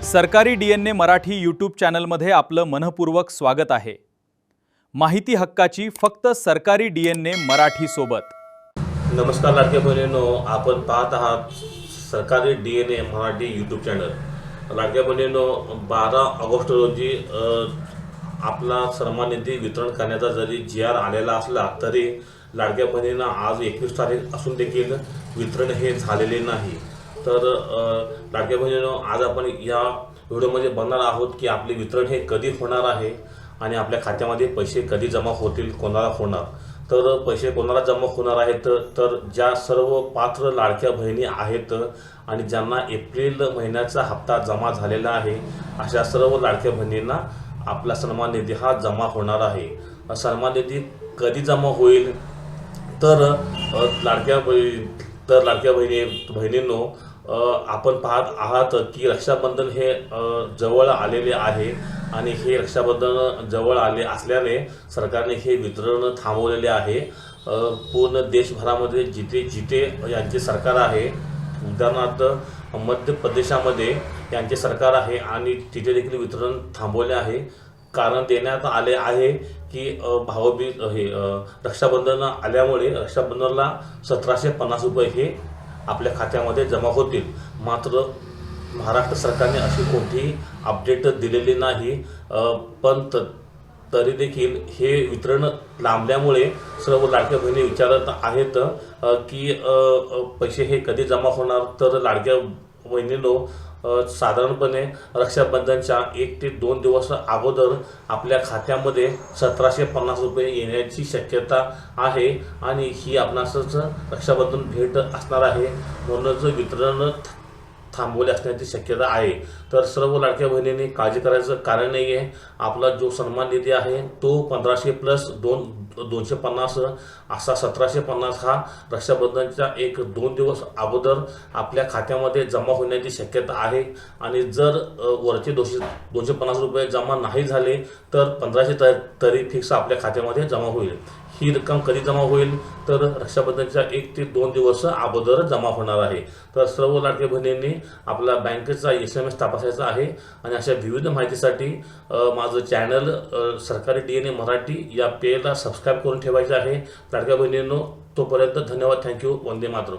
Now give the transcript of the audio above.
सरकारी DNA Marathi YouTube चॅनलमध्ये आपलं मनपूर्वक स्वागत आहे। माहिती हक्काची फक्त सरकारी डीएनए मराठी सोबत। नमस्कार लाडक्या बहिणींनो, आपण पाहत आहात सरकारी डीएनए मराठी यूट्यूब चॅनल। लाडक्या बहिणींनो, 12 ऑगस्ट रोजी आपला सन्मान निधी वितरण करण्याचा जरी GR आलेला असला तरी लाडक्या बहिणींना आज 21 तारीख असून देखील वितरण हे झालेले नाही। तर लाडक्या बहिणींनो, आज आपण या व्हिडिओमध्ये बघणार आहोत की आपले वितरण हे कधी होणार आहे आणि आपल्या खात्यामध्ये पैसे कधी जमा होतील, कोणाला होणार। तर पैसे कोणाला जमा होणार आहेत तर ज्या सर्व पात्र लाडक्या बहिणी आहेत आणि ज्यांना एप्रिल महिन्याचा हप्ता जमा झालेला आहे अशा सर्व लाडक्या बहिणींना आपला सन्मान निधी हा जमा होणार आहे। सन्मान निधी कधी जमा होईल तर लाडक्या बहिणींनो, आपण पाहत आहात की रक्षाबंधन हे जवळ आलेले आहे आणि हे रक्षाबंधन जवळ आले असल्याने सरकारने हे वितरण थांबवलेले आहे। पूर्ण देशभरामध्ये जिथे यांचे सरकार आहे, उदाहरणार्थ मध्य प्रदेशामध्ये यांचे सरकार आहे आणि तिथे देखील वितरण थांबवले आहे। कारण देण्यात आले आहे की भाऊबीज हे रक्षाबंधन आल्यामुळे रक्षाबंधनाला 1750 रुपये हे आपल्या खात्यामध्ये जमा होतील। मात्र महाराष्ट्र सरकारने अशी कोणतीही अपडेट दिलेली नाही, पण तरी देखील हे वितरण लांबल्यामुळे सर्व लाडक्या बहिणी विचारत आहेत की पैसे हे कधी जमा होणार। तर लाडक्या बहिणींनो, साधारणपणे रक्षाबंधनच्या 1 ते 2 दिवस अगोदर आपल्या खात्यामध्ये 1750 रुपये येण्याची शक्यता आहे आणि ही आपणासच रक्षाबंधन भेट असणार आहे, म्हणूनच वितरण थांबवले असण्याची शक्यता आहे। तर सर्व लाडक्या बहिणींनी काळजी करायचं कारण नाही आहे। आपला जो सन्मान निधी आहे तो 1500 प्लस 250 असा 1750 हा रक्षाबंधनच्या 1-2 दिवस अगोदर आपल्या खात्यामध्ये जमा होण्याची शक्यता आहे आणि जर वरचे 250 रुपये जमा नाही झाले तर 1500 तरी फिक्स आपल्या खात्यामध्ये जमा होईल। ही रक्कम कधी जमा होईल तर रक्षाबंधनच्या 1 ते 2 दिवस अगोदर जमा होणार आहे। तर सर्व लाडक्या बहिणींनी आपला बँकेचा SMS तपासायचा आहे आणि अशा विविध माहितीसाठी माझं चॅनल सरकारी डीएनए मराठी या पेजला सबस्क्राईब करून ठेवायचे आहे। लाडक्या बहिणींनो, तोपर्यंत धन्यवाद, थँक्यू, वंदे मातरम।